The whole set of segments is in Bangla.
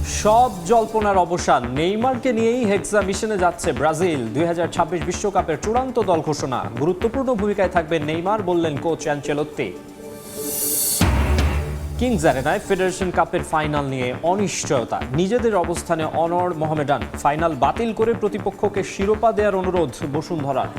সব জল্পনার অবসান, নেইমারকে নিয়েই হেক্সা মিশনে যাচ্ছে ব্রাজিল। 2026 বিশ্বকাপের চূড়ান্ত দল ঘোষণা, গুরুত্বপূর্ণ ভূমিকায় থাকবেন নেইমার, বললেন কোচ অ্যানচেলোত্তি। কিংস অ্যারেনায় ফেডারেশন কাপের ফাইনাল নিয়ে অনিশ্চয়তা, নিজেদের অবস্থানে অনড় মোহামেডান। ফাইনাল বাতিল করে প্রতিপক্ষকে শিরোপা দেওয়ার অনুরোধ বসুন্ধরার।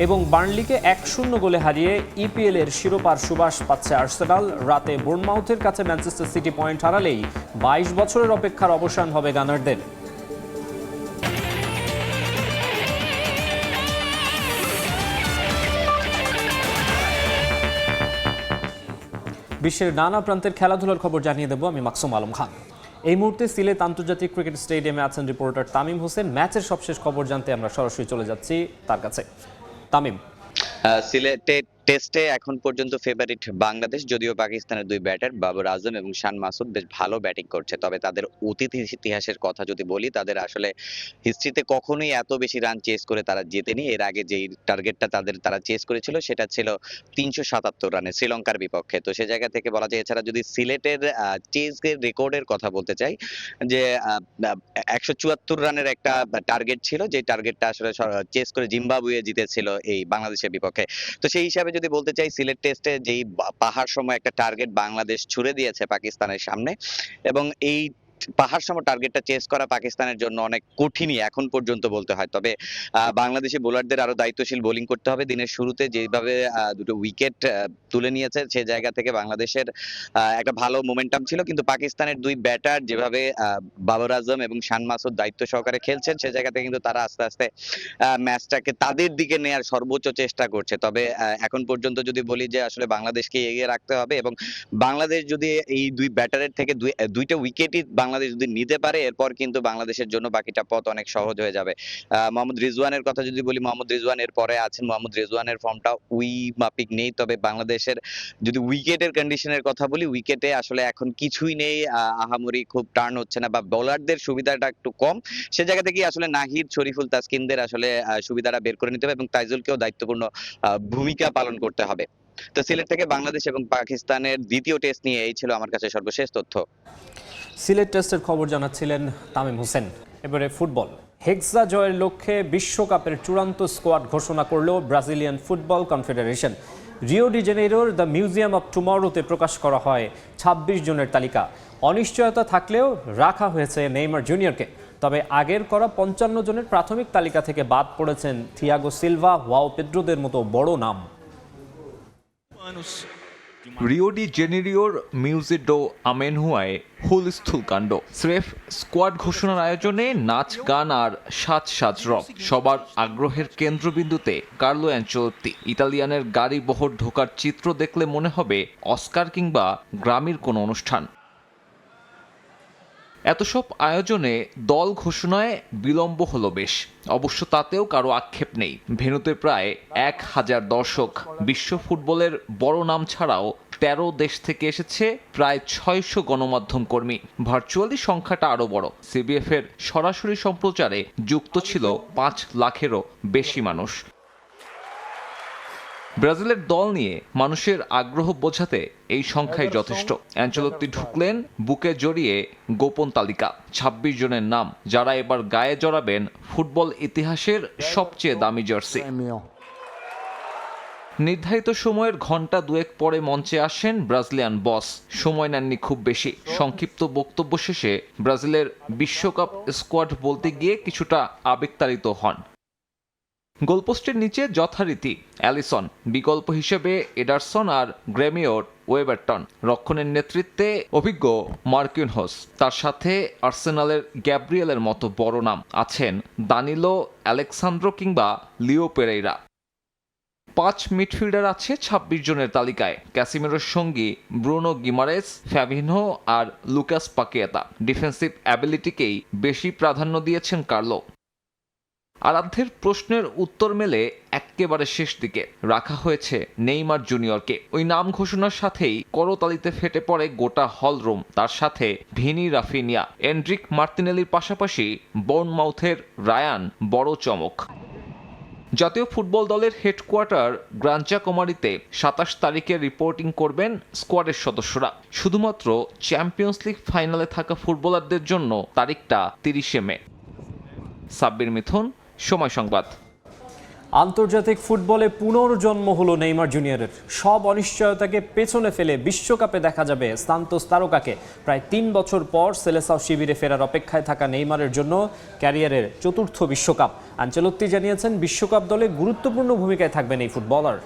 এবং বার্নলিকে 1-0 গোলে হারিয়ে ইপিএল এর শিরোপার সুবাস পাচ্ছে আর্সেনাল। রাতে বোর্নমাউথের কাছে ম্যানচেস্টার সিটি পয়েন্ট হারালেই 22 বছরের অপেক্ষার অবসান হবে গানারদের। বিশ্বের নানা প্রান্তের খেলাধুলার খবর জানিয়ে দেব আমি মাকসুম আলম খান। এই মুহূর্তে সিলেট আন্তর্জাতিক ক্রিকেট স্টেডিয়ামে আছেন রিপোর্টার তামিম হোসেন। ম্যাচের সবশেষ খবর জানতে আমরা সরাসরি চলে যাচ্ছি তার কাছে। তামিম, সিলেটে টেস্টে এখন পর্যন্ত ফেভারিট বাংলাদেশ, যদিও পাকিস্তানের দুই ব্যাটার বাবর আজম এবং শান মাসুদ বেশ ভালো ব্যাটিং করছে। তবে তাদের অতীত ইতিহাসের কথা যদি বলি, তাদের আসলে হিস্ট্রিতে কখনোই এত বেশি রান চেস করে তারা জেতেনি। এর আগে যেই টার্গেটটা তারা চেস করেছিল সেটা ছিল 377 রানে শ্রীলঙ্কার বিপক্ষে। তো সে জায়গা থেকে বলা যায়, এছাড়া যদি সিলেটের চেসের রেকর্ডের কথা বলতে চাই, যে 174 রানের একটা টার্গেট ছিল, যে টার্গেটটা আসলে চেস করে জিম্বাবুয়ে জিতেছিল এই বাংলাদেশের বিপক্ষে। তো সেই হিসাবে যদি বলতে চাই, সিলেট টেস্টে যেই পাহাড় সময় একটা টার্গেট বাংলাদেশ ছুড়ে দিয়েছে পাকিস্তানের সামনে, এবং এই পাহাড় সম টার্গেটটা চেস করা পাকিস্তানের জন্য অনেক কঠিনই এখন পর্যন্ত বলতে হয়। তবে বাংলাদেশি বোলারদের আরো দায়িত্বশীল বোলিং করতে হবে। দিনের শুরুতে যেভাবে দুটো উইকেট তুলে নিয়েছে, সে জায়গা থেকে বাংলাদেশের একটা ভালো মোমেন্টাম ছিল, কিন্তু পাকিস্তানের দুই ব্যাটার যেভাবে বাবর আজম এবং শান মাসুদ দায়িত্ব সহকারে খেলছেন, সে জায়গা থেকে কিন্তু তারা আস্তে আস্তে ম্যাচটাকে তাদের দিকে নেয়ার সর্বোচ্চ চেষ্টা করছে। তবে এখন পর্যন্ত যদি বলি যে আসলে বাংলাদেশকে এগিয়ে রাখতে হবে, এবং বাংলাদেশ যদি এই দুই ব্যাটারের থেকে দুইটা উইকেটই বাংলাদেশ যদি নিতে পারে, এরপর কিন্তু বাংলাদেশের জন্য বাকিটা পথ অনেক সহজ হয়ে যাবে। মোহাম্মদ রিজওয়ানের কথা যদি বলি, মোহাম্মদ রিজওয়ান এর পরে আছেন। মোহাম্মদ রিজওয়ানের ফর্মটা ওই মাপিক নেই, তবে বাংলাদেশের যদি উইকেটের কন্ডিশনের কথা বলি, উইকেটে আসলে এখন কিছুই নেই। আহামরি খুব টার্ন হচ্ছে না, বা বোলারদের সুবিধাটা একটু কম। সে জায়গা থেকে আসলে নাহিদ, শরীফুল, তাসকিনদের আসলে সুবিধাটা বের করে নিতে হবে, এবং তাইজুলকেও দায়িত্বপূর্ণ ভূমিকা পালন করতে হবে। তো সিলেট থেকে বাংলাদেশ এবং পাকিস্তানের দ্বিতীয় টেস্ট নিয়ে এই ছিল আমার কাছে সর্বশেষ তথ্য। সিলেট টেস্টের খবর জানাচ্ছিলেন তামিম হোসেন। এবারে ফুটবল, হেক্সা জয়ের লক্ষ্যে বিশ্বকাপের চূড়ান্ত স্কোয়াড ঘোষণা করল ব্রাজিলিয়ান ফুটবল কনফেডারেশন। রিও ডি জেনেইরোর দ্য মিউজিয়াম অব টুমরোতে প্রকাশ করা হয় 26 জনের তালিকা। অনিশ্চয়তা থাকলেও রাখা হয়েছে নেইমার জুনিয়রকে। তবে আগের করা 55 জনের প্রাথমিক তালিকা থেকে বাদ পড়েছেন থিয়াগো সিলভা, ওয়াও পেদ্রোদের মতো বড় নাম। রিও ডি জেনেরিওর মিউজিয়াম ডো আমেনহুয়ায় হুলস্থুল কাণ্ড। স্রেফ স্কোয়াড ঘোষণার আয়োজনে নাচ, গান আর সাজ রব। সবার আগ্রহের কেন্দ্রবিন্দুতে কার্লো অ্যানচেলোত্তি। ইতালিয়ানের গাড়ি বহর ঢোকার চিত্র দেখলে মনে হবে অস্কার কিংবা গ্রামির কোনো অনুষ্ঠান। এত সব আয়োজনে দল ঘোষণায় বিলম্ব হলো বেশ। অবশ্য তাতেও কারো আক্ষেপ নেই। ভেন্যুতে প্রায় 1000 দর্শক। বিশ্ব ফুটবলের বড় নাম ছাড়াও 13 দেশ থেকে এসেছে প্রায় 600 গণমাধ্যম কর্মী। ভার্চুয়ালি সংখ্যাটা আরও বড়। সিবিএফ এর সরাসরি সম্প্রচারে যুক্ত ছিল 5 লাখেরও বেশি মানুষ। ব্রাজিলের দল নিয়ে মানুষের আগ্রহ বোঝাতে এই সংখ্যাই যথেষ্ট। অ্যানচেলোত্তি ঢুকলেন বুকে জড়িয়ে গোপন তালিকা, 26 জনের নাম, যারা এবার গায়ে জড়াবেন ফুটবল ইতিহাসের সবচেয়ে দামি জার্সি। নির্ধারিত সময়ের ঘন্টা দুয়েক পরে মঞ্চে আসেন ব্রাজিলিয়ান বস। সময় নেননি খুব বেশি। সংক্ষিপ্ত বক্তব্য শেষে ব্রাজিলের বিশ্বকাপ স্কোয়াড বলতে গিয়ে কিছুটা আবেগতাড়িত হন। গোলপোস্টের নিচে যথারীতি অ্যালিসন, বিকল্প হিসেবে এডারসন আর গ্রেমিওর ওয়েবারটন। রক্ষণের নেতৃত্বে অভিজ্ঞ মার্কিনহোস, তার সাথে আর্সেনালের গ্যাব্রিয়েলের মতো বড় নাম আছেন দানিলো, আলেক্সান্দ্রো কিংবা লিও পেরেইরা। 5 মিডফিল্ডার আছে 26 জনের তালিকায়। ক্যাসিমেরোর সঙ্গী ব্রুনো গিমারেস, ফ্যাভিনহো আর লুকাস পাকেতা। ডিফেন্সিভ অ্যাবিলিটিকেই বেশি প্রাধান্য দিয়েছেন কার্লো। আরাধ্যের প্রশ্নের উত্তর মেলে একেবারে শেষ দিকে রাখা হয়েছে নেইমার জুনিয়রকে। ওই নাম ঘোষণার সাথেই করতালিতে ফেটে পড়ে গোটা হলরুম। তার সাথে ভিনি, রাফিনিয়া, এন্ড্রিক মার্তিনেলির পাশাপাশি বোর্নমাউথের রায়ান বড় চমক। জাতীয় ফুটবল দলের হেডকোয়ার্টার গ্রাঞ্চা কুমারীতে ২৭ তারিখে রিপোর্টিং করবেন স্কোয়াডের সদস্যরা। শুধুমাত্র চ্যাম্পিয়ন্স লিগ ফাইনালে থাকা ফুটবলারদের জন্য তারিখটা ৩০শে মে। সাব্বির মিথুন, সময় সংবাদ। আন্তর্জাতিক ফুটবলে পুনর্জন্ম হলো নেইমার জুনিয়রের। সব অনিশ্চয়তাকে পেছনে ফেলে বিশ্বকাপে দেখা যাবে সান্তোস তারকাকে। প্রায় ৩ বছর পর সেলেসাও শিবিরে ফেরার অপেক্ষায় থাকা নেইমারের জন্য ক্যারিয়ারের চতুর্থ বিশ্বকাপ। আনচেলত্তি জানিয়েছেন বিশ্বকাপ দলে গুরুত্বপূর্ণ ভূমিকায় থাকবেন এই ফুটবলার।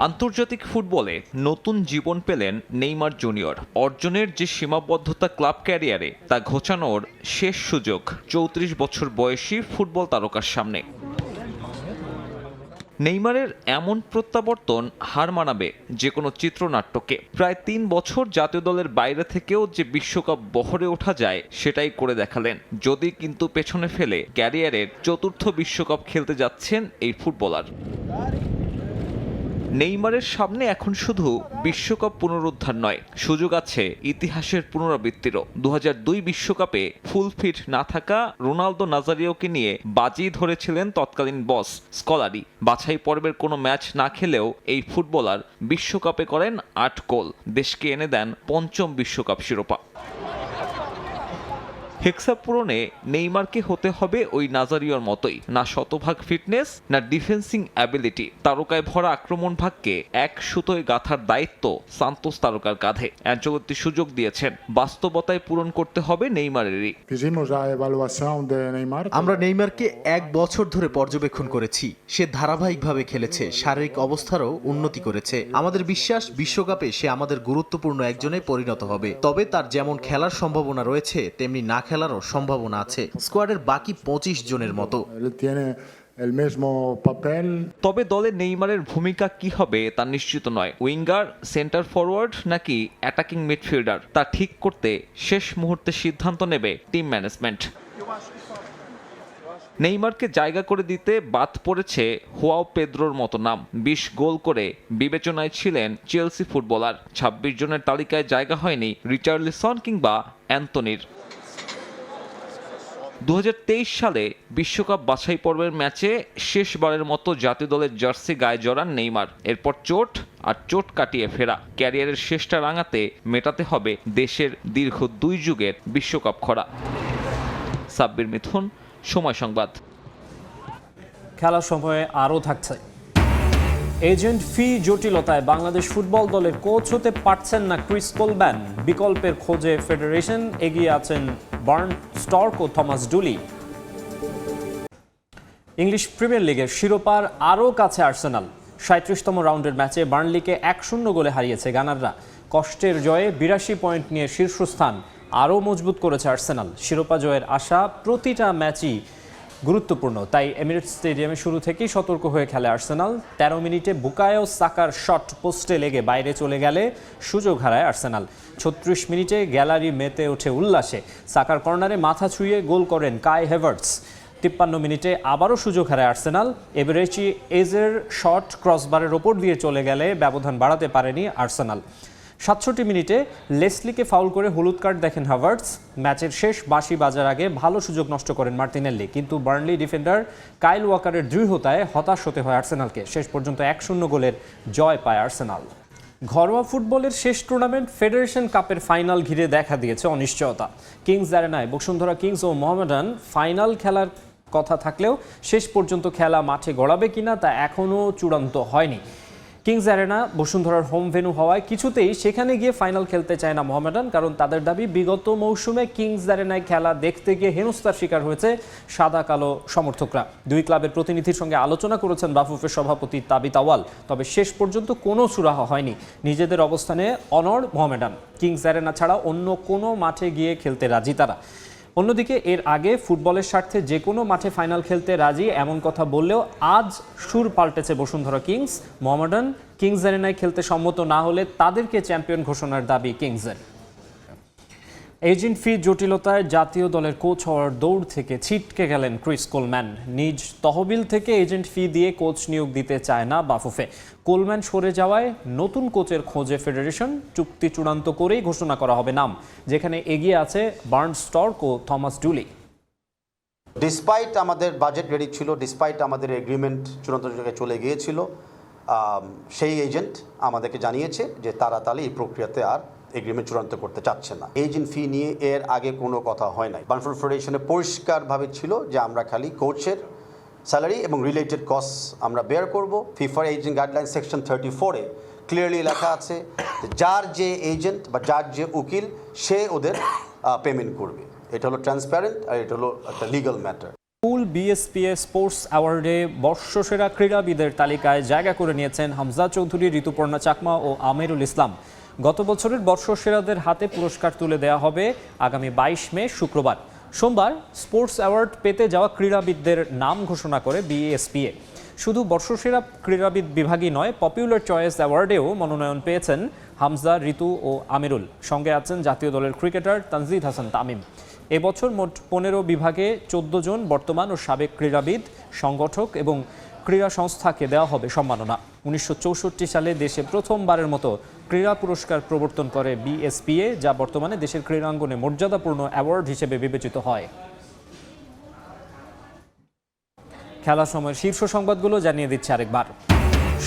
আন্তর্জাতিক ফুটবলে নতুন জীবন পেলেন নেইমার জুনিয়র। অর্জনের যে সীমাবদ্ধতা ক্লাব ক্যারিয়ারে, তা ঘোচানোর শেষ সুযোগ ৩৪ বছর বয়সী ফুটবল তারকার সামনে। নেইমারের এমন প্রত্যাবর্তন হার মানাবে যে কোনো চিত্রনাট্যকে। প্রায় ৩ বছর জাতীয় দলের বাইরে থেকেও যে বিশ্বকাপ বহরে ওঠা যায় সেটাই করে দেখালেন। যদি কিন্তু পেছনে ফেলে ক্যারিয়ারের চতুর্থ বিশ্বকাপ খেলতে যাচ্ছেন এই ফুটবলার। নেইমারের সামনে এখন শুধু বিশ্বকাপ পুনরুদ্ধার নয়, সুযোগ আছে ইতিহাসের পুনরাবৃত্তিরও। ২০০২ বিশ্বকাপে ফুল ফিট না থাকা রোনালদো নাজারিওকে নিয়ে বাজি ধরেছিলেন তৎকালীন বস স্কলারি। বাছাই পর্বের কোনো ম্যাচ না খেলেও এই ফুটবলার বিশ্বকাপে করেন ৮ গোল, দেশকে এনে দেন ৫ম বিশ্বকাপ শিরোপা। হেক্সা পূরণে নেইমারকে হতে হবে ওই নাজারিওর মতোই, না শতভাগ ফিটনেস, না ডিফেন্সিং অ্যাবিলিটি। তারকায় ভরা আক্রমণ ভাগকে এক সুতোয় গাঁথার দায়িত্ব সান্তোস তারকার কাঁধে। অ্যানচেলত্তি সুযোগ দিয়েছেন, বাস্তবতায় পূরণ করতে হবে নেইমারেরই। আমরা নেইমারকে ১ বছর ধরে পর্যবেক্ষণ করেছি। সে ধারাবাহিকভাবে খেলেছে, শারীরিক অবস্থারও উন্নতি করেছে। আমাদের বিশ্বাস বিশ্বকাপে সে আমাদের গুরুত্বপূর্ণ একজনে পরিণত হবে। তবে তার যেমন খেলার সম্ভাবনা রয়েছে, তেমনি না খেলারও সম্ভাবনা আছে স্কোয়াডের বাকি ২৫ জনের মতো। তবে দলে নেইমারের ভূমিকা কি হবে তা নিশ্চিত নয়। উইঙ্গার, সেন্টার ফরওয়ার্ড নাকি অ্যাটাকিং মিডফিল্ডার, তা ঠিক করতে শেষ মুহূর্তে সিদ্ধান্ত নেবে টিম ম্যানেজমেন্ট। নেইমারকে জায়গা করে দিতে বাদ পড়েছে হুয়াও পেদ্রোর মতো নাম। ২০ গোল করে বিবেচনায় ছিলেন চেলসি ফুটবলার। ২৬ জনের তালিকায় জায়গা হয়নি রিচার্লিসন কিংবা অ্যান্তনির। ২০২৩ সালে বিশ্বকাপ বাছাই পর্বের ম্যাচে শেষবারের মতো জাতীয় দলের জার্সি গায়ে জড়ান নেইমার। এরপর চোট আর চোট কাটিয়ে ফেরা। ক্যারিয়ারের শেষটা রাঙাতে মেটাতে হবে দেশের দীর্ঘ ২ যুগের বিশ্বকাপ খরা। সাব্বির মিথুন, সময় সংবাদ। খেলার সময়ে আরও থাকছে। এজেন্ট ফি জটিলতায় বাংলাদেশ ফুটবল দলের কোচ হতে পারছেন না ক্রিস কোলম্যান। বিকল্পের খোঁজে ফেডারেশন, এগিয়ে আছেন বার্ন স্টর্ক ও থমাস ডুলি। ইংলিশ প্রিমিয়ার লিগের শিরোপার আরও কাছে আর্সেনাল। ৩৭তম রাউন্ডের ম্যাচে বার্নলিকে ১-০ গোলে হারিয়েছে গানাররা। কষ্টের জয়ে ৮২ পয়েন্ট নিয়ে শীর্ষস্থান আরও মজবুত করেছে আর্সেনাল। শিরোপা জয়ের আশা, প্রতিটা ম্যাচই গুরুত্বপূর্ণ, তাই এমিরেটস স্টেডিয়ামে শুরু থেকেই সতর্ক হয়ে খেলে আর্সেনাল। ১৩ মিনিটে বুকায়ো সাকার শট পোস্টে লেগে বাইরে চলে গেলে সুযোগ হারায় আর্সেনাল। ৩৬ মিনিটে গ্যালারি মেতে ওঠে উল্লাসে। সাকার কর্নারে মাথা ছুঁয়ে গোল করেন কাই হেভার্টস। ৫৩ মিনিটে আবারও সুযোগ হারায় আর্সেনাল। এবেরেচি এজের শট ক্রসবারের ওপর দিয়ে চলে গেলে ব্যবধান বাড়াতে পারেনি আর্সেনাল। ৬৭ মিনিটে লেসলিকে ফাউল করে হলুদ কার্ড দেখেন হাভার্টস। ম্যাচের শেষ বাঁশি বাজার আগে ভালো সুযোগ নষ্ট করেন মার্টিনেল্লি, কিন্তু বার্নলি ডিফেন্ডার কাইল ওয়াকারের দৃঢ়তায় হতাশ হতে হয় আর্সেনালকে। শেষ পর্যন্ত ১-০ গোলের জয় পায় আর্সেনাল। ঘরোয়া ফুটবলের শেষ টুর্নামেন্ট ফেডারেশন কাপের ফাইনাল ঘিরে দেখা দিয়েছে অনিশ্চয়তা। কিংস অ্যারেনায় বসুন্ধরা কিংস ও মোহামেডান ফাইনাল খেলার কথা থাকলেও শেষ পর্যন্ত খেলা মাঠে গড়াবে কিনা তা এখনও চূড়ান্ত হয়নি। কিংস অ্যারেনা বসুন্ধরার হোম ভেন্যু হওয়ায় কিছুতেই সেখানে গিয়ে ফাইনাল খেলতে চায় না মোহামেডান, কারণ তাদের দাবি বিগত মৌসুমে কিংস অ্যারেনায় খেলা দেখতে গিয়ে হেনস্থার শিকার হয়েছে সাদা কালো সমর্থকরা। দুই ক্লাবের প্রতিনিধির সঙ্গে আলোচনা করেছেন বাফুফের সভাপতি তাবিত আওয়াল, তবে শেষ পর্যন্ত কোনো সুরাহা হয়নি। নিজেদের অবস্থানে অনড় মোহামেডান। কিংস অ্যারেনা ছাড়া অন্য কোনো মাঠে গিয়ে খেলতে রাজি তারা। অন্যদিকে এর আগে ফুটবলের স্বার্থে যে কোনো মাঠে ফাইনাল খেলতে রাজি এমন কথা বললেও আজ সুর পাল্টেছে বসুন্ধরা কিংস। মোহামেডান কিংস অ্যারেনায় খেলতে সম্মত না হলে তাদেরকে চ্যাম্পিয়ন ঘোষণার দাবি কিংসের। এজেন্ট ফি জটিলতায় জাতীয় দলের কোচ হওয়ার দৌড় থেকে ছিটকে গেলেন ক্রিস কোলম্যান। নিজ তহবিল থেকে এজেন্ট ফি দিয়ে কোচ নিয়োগ দিতে চায় না বাফুফে। কোলম্যান সরে যাওয়ায় নতুন কোচের খোঁজে ফেডারেশন। চুক্তি চূড়ান্ত করেই ঘোষণা করা হবে নাম, যেখানে এগিয়ে আছে বার্ন স্টর্ক ও থমাস ডুলি। ডিসপাইট আমাদের বাজেট রেডি ছিল, ডিসপাইট আমাদের এগ্রিমেন্ট চূড়ান্ত জায়গায় চলে গিয়েছিল, সেই এজেন্ট আমাদেরকে জানিয়েছে যে তারা তাহলে এই প্রক্রিয়াতে আর এগ্রিমেন্ট চূড়ান্ত করতে চাচ্ছে না। এজেন্ট ফি নিয়ে এর আগে কোনো কথা হয় নাই। বার্ন ফুটবল ফেডারেশনে পরিষ্কারভাবে ছিল যে আমরা খালি কোচের স্যালারি এবং রিলেটেড কস্ট আমরা বেয়ার করব। ফিফার এজেন্ট গাইডলাইন সেকশন 34-এ ক্লিয়ারলি লেখা আছে যে যার যে এজেন্ট বা যার যে উকিল সে ওদের পেমেন্ট করবে। এটা হলো ট্রান্সপারেন্ট আর এটা হলো একটা লিগ্যাল ম্যাটার। স্কুল বিএসপিএ স্পোর্টস অ্যাওয়ার্ডে বর্ষসেরা ক্রীড়াবিদের তালিকায় জায়গা করে নিয়েছেন হামজা চৌধুরী, ঋতুপর্ণা চাকমা ও আমিরুল ইসলাম। গত বছরের বর্ষসেরাদের হাতে পুরস্কার তুলে দেওয়া হবে আগামী 22 মে শুক্রবার। সোমবার স্পোর্টস অ্যাওয়ার্ড পেতে যাওয়া ক্রীড়াবিদদের নাম ঘোষণা করে বিএসপিএ। শুধু বর্ষসেরা ক্রীড়াবিদ বিভাগই নয়, পপুলার চয়েস অ্যাওয়ার্ডেও মনোনয়ন পেয়েছেন হামজা, ঋতু ও আমিরুল। সঙ্গে আছেন জাতীয় দলের ক্রিকেটার তানজিদ হাসান তামিম। এবছর মোট 15 বিভাগে 14 জন বর্তমান ও সাবেক ক্রীড়াবিদ, সংগঠক এবং ক্রীড়া সংস্থাকে দেওয়া হবে সম্মাননা। 1964 সালে দেশে প্রথমবারের মতো ক্রীড়া পুরস্কার প্রবর্তন করে বিএসপিএ, যা বর্তমানে দেশের ক্রীড়াঙ্গনে মর্যাদাপূর্ণ অ্যাওয়ার্ড হিসেবে বিবেচিত হয়। খেলার সময়ের শীর্ষ সংবাদগুলো জানিয়ে দিচ্ছে আরেকবার।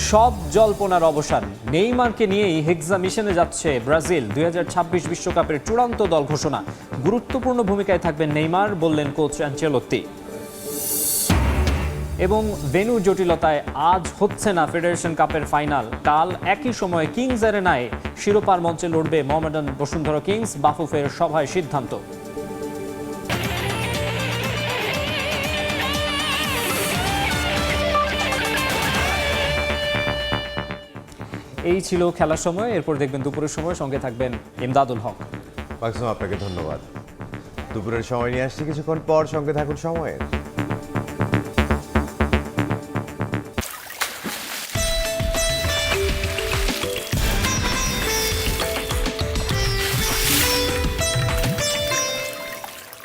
সব জল্পনার অবসান, নেইমারকে নিয়েই হেক্সা মিশনে যাচ্ছে ব্রাজিল। 2026 বিশ্বকাপের চূড়ান্ত দল ঘোষণা। গুরুত্বপূর্ণ ভূমিকায় থাকবেন নেইমার, বললেন কোচ আনচেলত্তি। এবং ভেন্যু জটিলতায় আজ হচ্ছে না ফেডারেশন কাপের ফাইনাল। কাল একই সময়ে কিংস অ্যারেনায় শিরোপার মঞ্চে লড়বে মোহামেডান বসুন্ধরা কিংস। বাফুফের সভায় সিদ্ধান্ত। এই ছিল খেলার সময়। এরপর দেখবেন দুপুরের সময়, সঙ্গে থাকবেন ইমদাদুল হক। আপনাকে ধন্যবাদ। দুপুরের সময় নিয়ে আসছি কিছুক্ষণ পর, সঙ্গে থাকুন সময়ের।